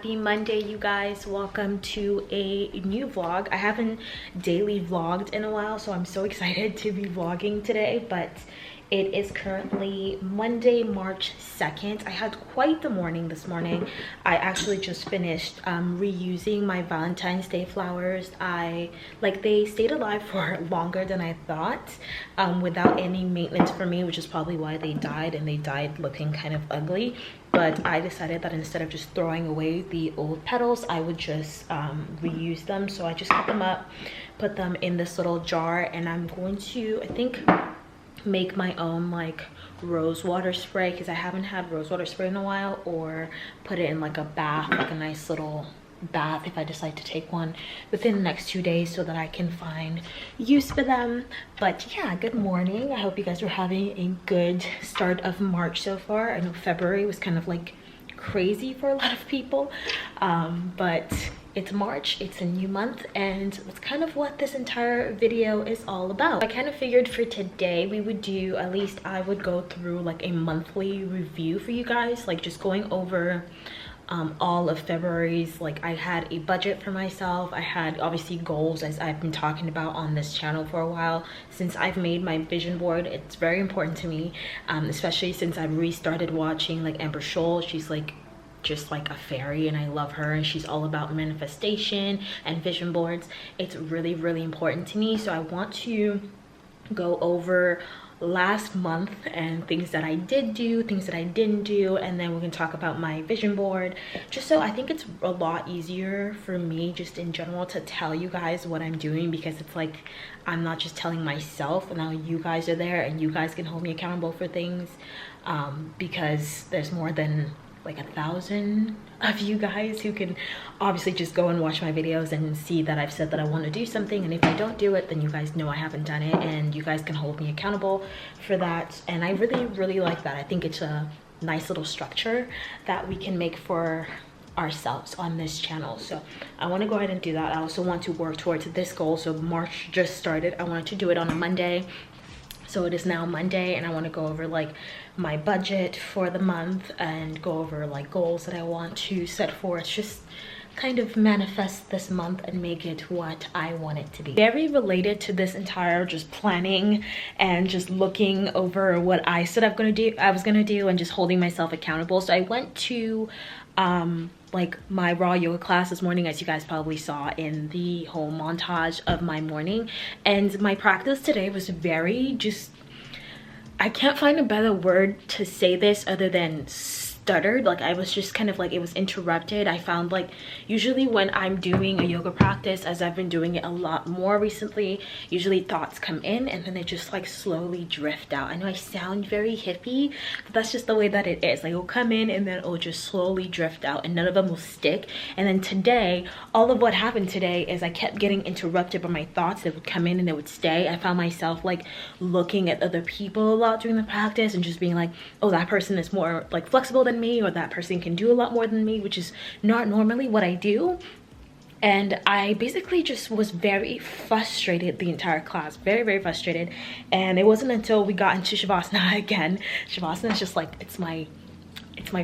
Happy Monday, you guys. Welcome to a new vlog. I haven't daily vlogged in a while, so I'm so excited to be vlogging today, but it is currently Monday, March 2nd. I had quite the morning this morning. I actually just finished reusing my Valentine's Day flowers. They stayed alive for longer than I thought without any maintenance for me, which is probably why they died, and they died looking kind of ugly. But I decided that instead of just throwing away the old petals, I would just reuse them. So I just cut them up, put them in this little jar, and I'm going to, I think, make my own like rose water spray, because I haven't had rose water spray in a while, or put it in like a bath, like a nice little bath if I decide to take one within the next 2 days, so that I can find use for them. But yeah, good morning. I hope you guys are having a good start of March so far. I know February was kind of like crazy for a lot of people, but it's March, it's a new month, and that's kind of what this entire video is all about. I kind of figured for today we would do, at least I would go through like a monthly review for you guys, like just going over all of February's. Like, I had a budget for myself. I had obviously goals, as I've been talking about on this channel for a while. Since I've made my vision board, it's very important to me, especially since I've restarted watching like Amber Scholl. She's like just like a fairy, and I love her, and she's all about manifestation and vision boards. It's really, really important to me. So I want to go over last month and things that I did do, things that I didn't do, and then we can talk about my vision board, just so I think it's a lot easier for me just in general to tell you guys what I'm doing, because it's like I'm not just telling myself, and now you guys are there and you guys can hold me accountable for things, because there's more than like 1,000 of you guys who can obviously just go and watch my videos and see that I've said that I want to do something, and if I don't do it, then you guys know I haven't done it, and you guys can hold me accountable for that. And I really, really like that. I think it's a nice little structure that we can make for ourselves on this channel. So I want to go ahead and do that. I also want to work towards this goal. So March just started. I wanted to do it on a Monday, so it is now Monday, and I want to go over like my budget for the month and go over like goals that I want to set forth, just kind of manifest this month and make it what I want it to be. Very related to this entire just planning and just looking over what I said I was gonna do and just holding myself accountable. So I went to like my raw yoga class this morning, as you guys probably saw in the whole montage of my morning, and my practice today was very just, I can't find a better word to say this other than stuttered. Like, I was just kind of like, it was interrupted. I found like usually when I'm doing a yoga practice, as I've been doing it a lot more recently, usually thoughts come in and then they just like slowly drift out. I know I sound very hippie, but that's just the way that it is. Like, it'll come in and then it'll just slowly drift out, and none of them will stick. And then today, all of what happened today is I kept getting interrupted by my thoughts that would come in and they would stay. I found myself like looking at other people a lot during the practice and just being like, oh, that person is more like flexible than me, or that person can do a lot more than me, which is not normally what I do. And I basically just was very frustrated the entire class, very, very frustrated. And it wasn't until we got into Shavasana again. Shavasana is just like, it's my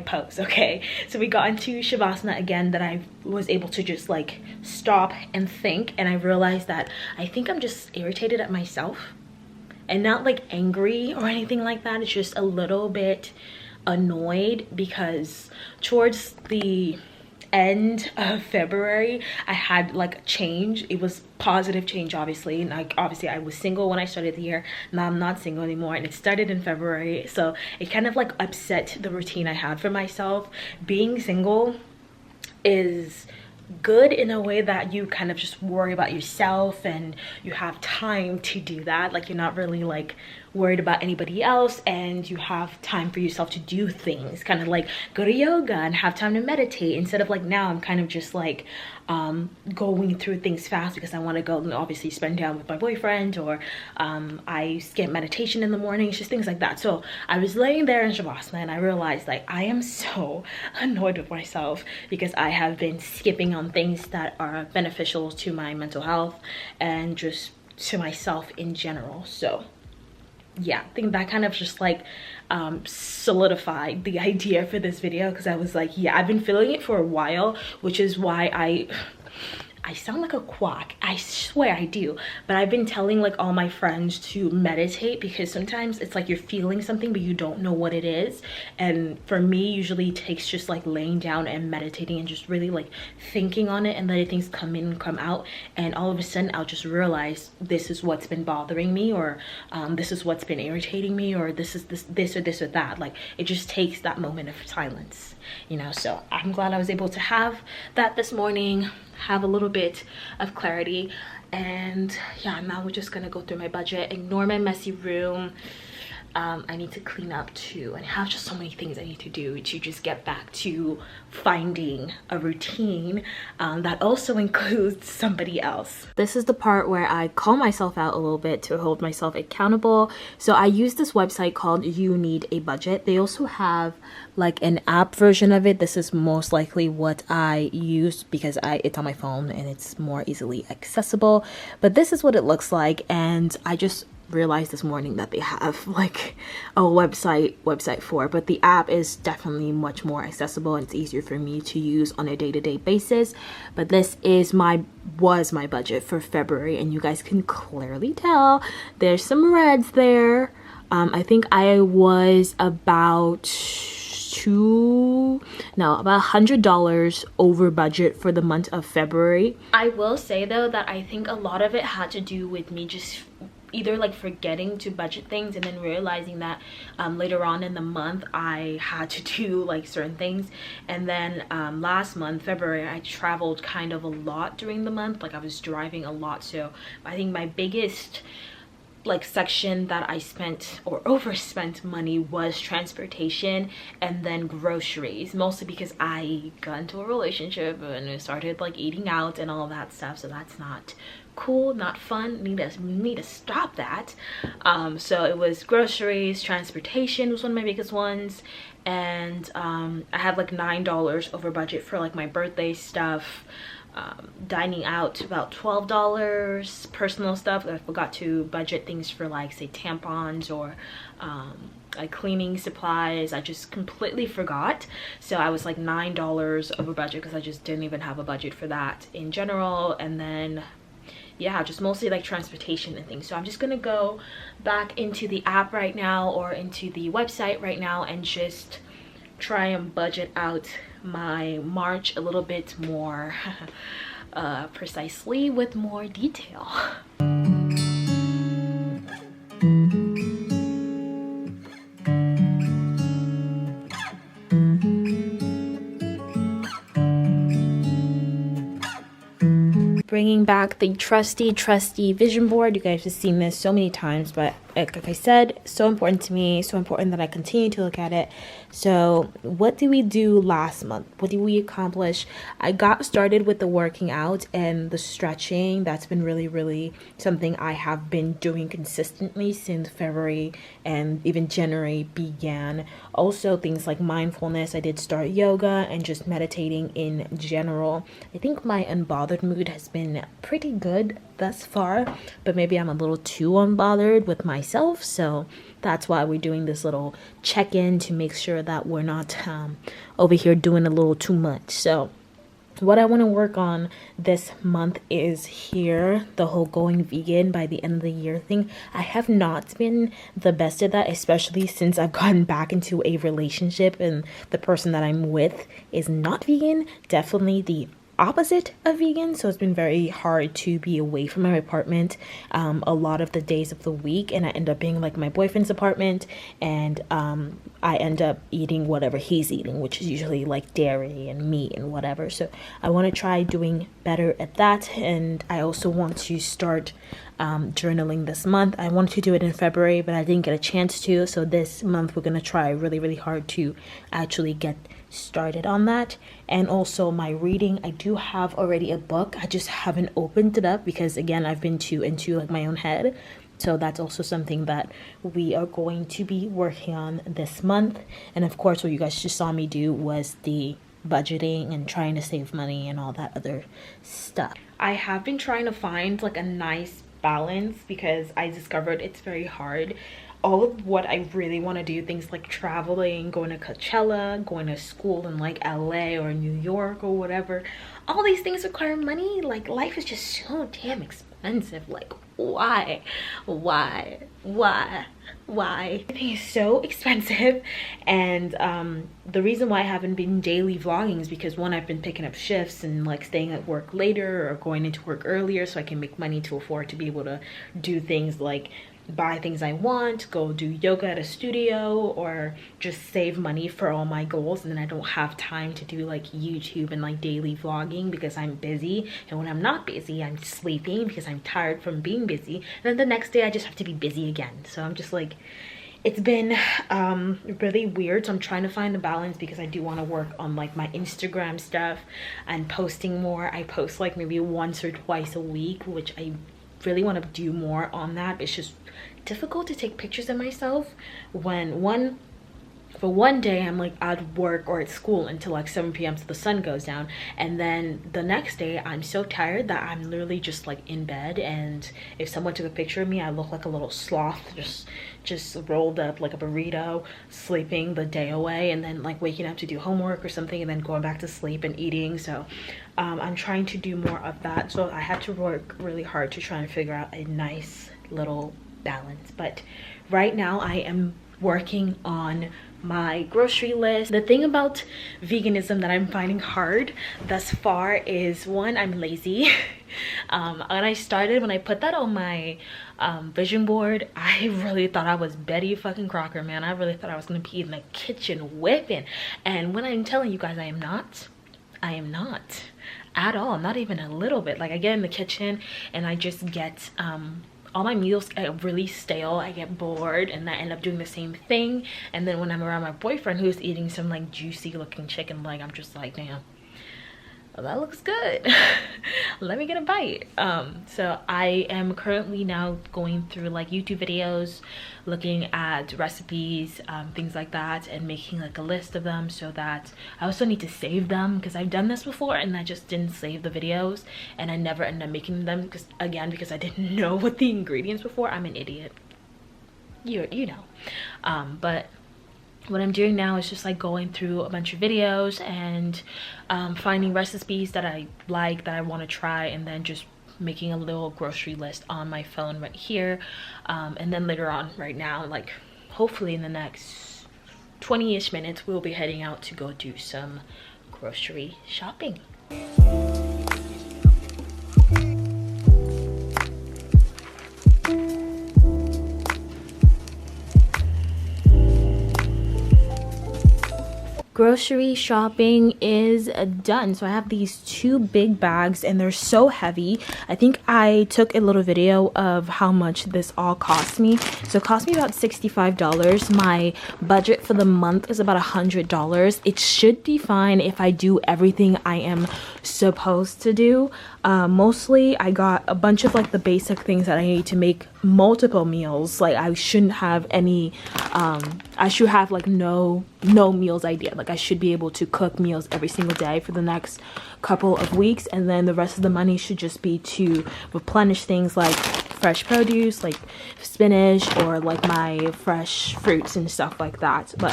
pose, okay? So we got into Shavasana again, that I was able to just like stop and think, and I realized that I think I'm just irritated at myself, and not like angry or anything like that. It's just a little bit annoyed, because towards the end of February I had like a change. It was positive change, obviously. Like, obviously I was single when I started the year. Now I'm not single anymore, and it started in February, so it kind of like upset the routine I had for myself. Being single is good in a way that you kind of just worry about yourself and you have time to do that. Like, you're not really like worried about anybody else, and you have time for yourself to do things, kind of like go to yoga and have time to meditate, instead of like now I'm kind of just like going through things fast because I want to go and obviously spend time with my boyfriend, or I skip meditation in the mornings, just things like that. So I was laying there in Shavasana and I realized like I am so annoyed with myself because I have been skipping on things that are beneficial to my mental health and just to myself in general. So yeah, I think that kind of just like solidified the idea for this video, because I was like, yeah, I've been feeling it for a while, which is why I sound like a quack, I swear I do, but I've been telling like all my friends to meditate, because sometimes it's like you're feeling something but you don't know what it is. And for me, usually it takes just like laying down and meditating and just really like thinking on it and letting things come in and come out, and all of a sudden I'll just realize this is what's been bothering me, or this is what's been irritating me, or this is this or that. Like it just takes that moment of silence, you know. So I'm glad I was able to have that this morning, have a little bit of clarity. And yeah, now we're just gonna go through my budget, ignore my messy room. I need to clean up too, and I have just so many things I need to do to just get back to finding a routine that also includes somebody else. This is the part where I call myself out a little bit to hold myself accountable. So I use this website called You Need a Budget. They also have like an app version of it. This is most likely what I use because it's on my phone and it's more easily accessible. But this is what it looks like, and I just realized this morning that they have like a website for it, but the app is definitely much more accessible and it's easier for me to use on a day-to-day basis. But this is was my budget for February, and you guys can clearly tell there's some reds there. I think I was about $100 over budget for the month of February. I will say though that I think a lot of it had to do with me just either like forgetting to budget things and then realizing that later on in the month I had to do like certain things. And then last month, February, I traveled kind of a lot during the month. Like I was driving a lot. So I think my biggest like section that I spent or overspent money was transportation and then groceries, mostly because I got into a relationship and I started like eating out and all that stuff. So that's not cool, not fun. Need to stop that. So it was groceries, transportation was one of my biggest ones, and I had like $9 over budget for like my birthday stuff. Dining out about $12, personal stuff. I forgot to budget things for like say tampons or like cleaning supplies. I just completely forgot, so I was like $9 over budget because I just didn't even have a budget for that in general. And then yeah, just mostly like transportation and things. So I'm just gonna go back into the app right now, or into the website right now, and just try and budget out my March a little bit more precisely, with more detail. Bringing back the trusty vision board. You guys have seen this so many times, but like I said, so important to me, so important that I continue to look at it. So what did we do last month? What did we accomplish? I got started with the working out and the stretching. That's been really something I have been doing consistently since February and even January began. Also things like mindfulness. I did start yoga and just meditating in general. I think my unbothered mood has been pretty good thus far, but maybe I'm a little too unbothered with myself, so that's why we're doing this little check-in to make sure that we're not over here doing a little too much. So what I want to work on this month is the whole going vegan by the end of the year thing. I have not been the best at that, especially since I've gotten back into a relationship and the person that I'm with is not vegan, definitely the opposite of vegan. So it's been very hard to be away from my apartment a lot of the days of the week, and I end up being like my boyfriend's apartment, and I end up eating whatever he's eating, which is usually like dairy and meat and whatever. So I want to try doing better at that, and I also want to start journaling this month. I wanted to do it in February, but I didn't get a chance to, so this month we're going to try really hard to actually get started on that. And also my reading, I do have already a book, I just haven't opened it up because again I've been too into like my own head. So that's also something that we are going to be working on this month. And of course what you guys just saw me do was the budgeting and trying to save money and all that other stuff. I have been trying to find like a nice balance because I discovered it's very hard all of what I really want to do, things like traveling, going to Coachella, going to school in like LA or New York or whatever, all these things require money. Like life is just so damn expensive. Like why everything is so expensive. And the reason why I haven't been daily vlogging is because one, I've been picking up shifts and like staying at work later or going into work earlier so I can make money to afford to be able to do things like buy things I want, go do yoga at a studio, or just save money for all my goals. And then I don't have time to do like YouTube and like daily vlogging because I'm busy, and when I'm not busy I'm sleeping because I'm tired from being busy, and then the next day I just have to be busy again. So I'm just like, it's been really weird. So I'm trying to find the balance because I do want to work on like my Instagram stuff and posting more. I post like maybe once or twice a week, which I really want to do more on that. It's just difficult to take pictures of myself when for one day I'm like at work or at school until like 7 p.m. so the sun goes down, and then the next day I'm so tired that I'm literally just like in bed, and if someone took a picture of me I look like a little sloth, just rolled up like a burrito, sleeping the day away, and then like waking up to do homework or something and then going back to sleep and eating. So I'm trying to do more of that. So I had to work really hard to try and figure out a nice little balance. But right now I am working on my grocery list. The thing about veganism that I'm finding hard thus far is, one, I'm lazy. When I put that on my vision board, I really thought I was Betty fucking Crocker, man. I really thought I was gonna be in the kitchen whipping, and when I'm telling you guys, I am not at all, not even a little bit. Like I get in the kitchen and I just get all my meals get really stale. I get bored and I end up doing the same thing, and then when I'm around my boyfriend who's eating some like juicy looking chicken leg, I'm just like, damn, well, that looks good. Let me get a bite. So I am currently now going through like YouTube videos, looking at recipes, things like that, and making like a list of them, so that I also need to save them because I've done this before and I just didn't save the videos and I never ended up making them because I didn't know what the ingredients before. I'm an idiot, you know. But what I'm doing now is just like going through a bunch of videos and finding recipes that I like, that I want to try, and then just making a little grocery list on my phone right here. And then later on, right now, like hopefully in the next 20-ish minutes, we'll be heading out to go do some grocery shopping. Grocery shopping is done. So I have these two big bags and they're so heavy. I think I took a little video of how much this all cost me. So it cost me about $65. My budget for the month is about $100. It should be fine if I do everything I am supposed to do. Mostly I got a bunch of like the basic things that I need to make multiple meals. Like I shouldn't have any I should have like no meals idea. Like I should be able to cook meals every single day for the next couple of weeks, and then the rest of the money should just be to replenish things like fresh produce, like spinach, or like my fresh fruits and stuff like that. But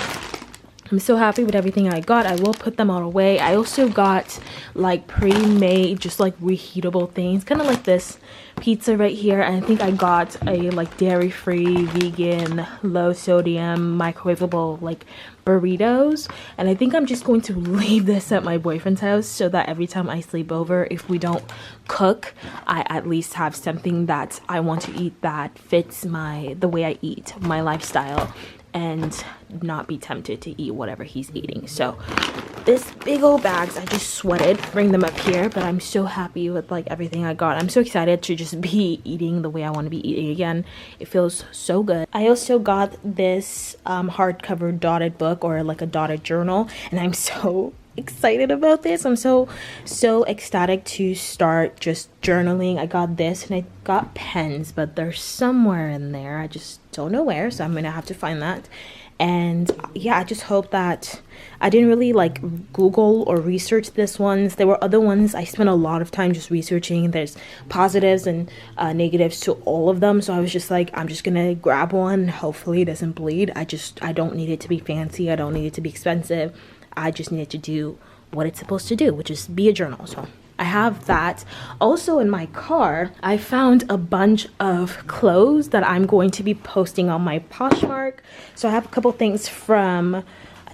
I'm so happy with everything I got. I will put them all away. I also got like pre-made, just like reheatable things, kind of like this pizza right here. And I think I got a like dairy-free, vegan, low sodium, microwavable like burritos. And I think I'm just going to leave this at my boyfriend's house so that every time I sleep over, if we don't cook, I at least have something that I want to eat that fits the way I eat, my lifestyle, and not be tempted to eat whatever he's eating. So this big old bags, I just sweated bring them up here, but I'm so happy with like everything I got. I'm so excited to just be eating the way I want to be eating again. It feels so good. I also got this hardcover dotted book, or like a dotted journal, and I'm so excited about this. I'm so ecstatic to start just journaling. I got this, and I got pens, but they're somewhere in there. I just don't know where, so I'm gonna have to find that. And yeah, I just hope that I didn't really like Google or research this ones. There were other ones I spent a lot of time just researching. There's positives and negatives to all of them, so I was just like, I'm just gonna grab one. Hopefully it doesn't bleed. I don't need it to be fancy. I don't need it to be expensive. I just need it to do what it's supposed to do, which is be a journal. So I have that. Also in my car, I found a bunch of clothes that I'm going to be posting on my Poshmark. So I have a couple things from,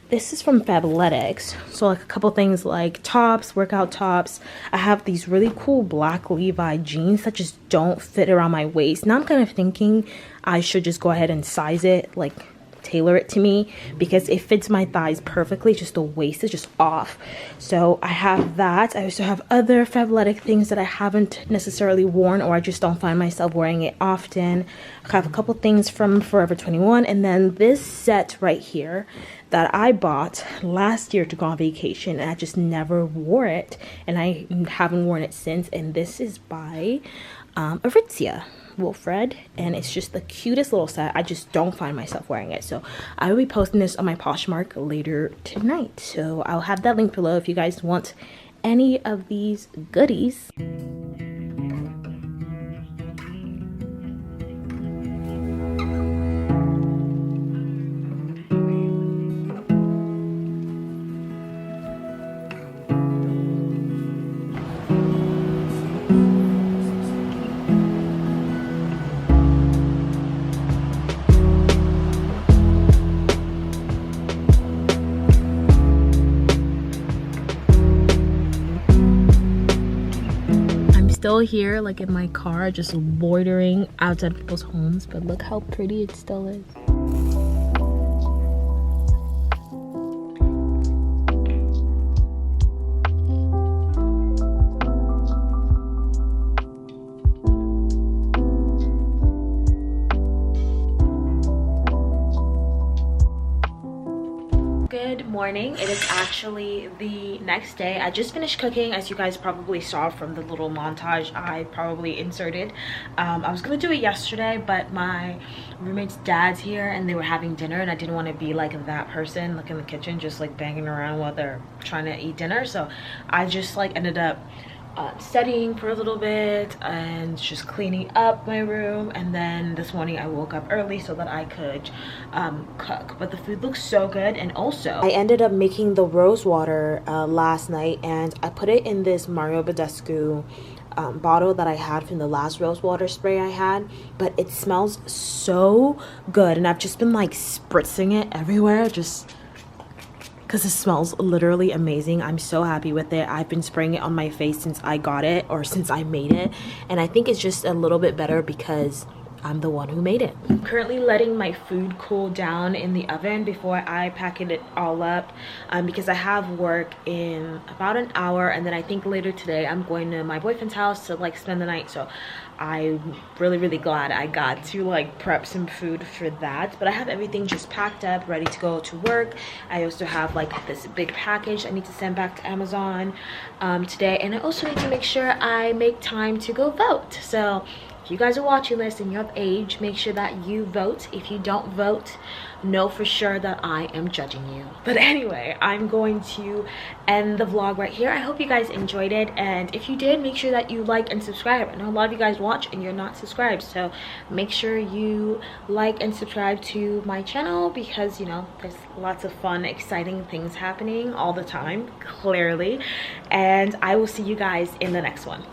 this is from Fabletics. So like a couple things like tops, workout tops. I have these really cool black Levi jeans that just don't fit around my waist. Now I'm kind of thinking I should just go ahead and size it, like tailor it to me, because it fits my thighs perfectly, just the waist is just off. So I have that. I also have other Fabletic things that I haven't necessarily worn, or I just don't find myself wearing it often. I have a couple things from Forever 21, and then this set right here that I bought last year to go on vacation, and I just never wore it, and I haven't worn it since. And this is by Aritzia Wilfred, and it's just the cutest little set. I just don't find myself wearing it, so I will be posting this on my Poshmark later tonight. So I'll have that link below if you guys want any of these goodies. Still here, like in my car, just loitering outside people's homes, but look how pretty it still is. Good morning. It is actually the next day. I just finished cooking, as you guys probably saw from the little montage I probably inserted. I was gonna do it yesterday, but my roommate's dad's here and they were having dinner, and I didn't want to be like that person like in the kitchen just like banging around while they're trying to eat dinner. So I just like ended up studying for a little bit and just cleaning up my room, and then this morning I woke up early so that I could cook. But the food looks so good. And also I ended up making the rose water last night, and I put it in this Mario Badescu bottle that I had from the last rose water spray I had, but it smells so good, and I've just been like spritzing it everywhere just because it smells literally amazing. I'm so happy with it. I've been spraying it on my face since I got it, or since I made it, and I think it's just a little bit better because I'm the one who made it. I'm currently letting my food cool down in the oven before I packet it all up, because I have work in about an hour, and then I think later today I'm going to my boyfriend's house to like spend the night. So I'm really glad I got to like prep some food for that. But I have everything just packed up, ready to go to work. I also have like this big package I need to send back to Amazon today, and I also need to make sure I make time to go vote. So if you guys are watching this and you're of age, make sure that you vote. If you don't vote, know for sure that I am judging you. But anyway, I'm going to end the vlog right here. I hope you guys enjoyed it, and if you did, make sure that you like and subscribe. I know a lot of you guys watch and you're not subscribed, so make sure you like and subscribe to my channel, because you know there's lots of fun, exciting things happening all the time, clearly. And I will see you guys in the next one.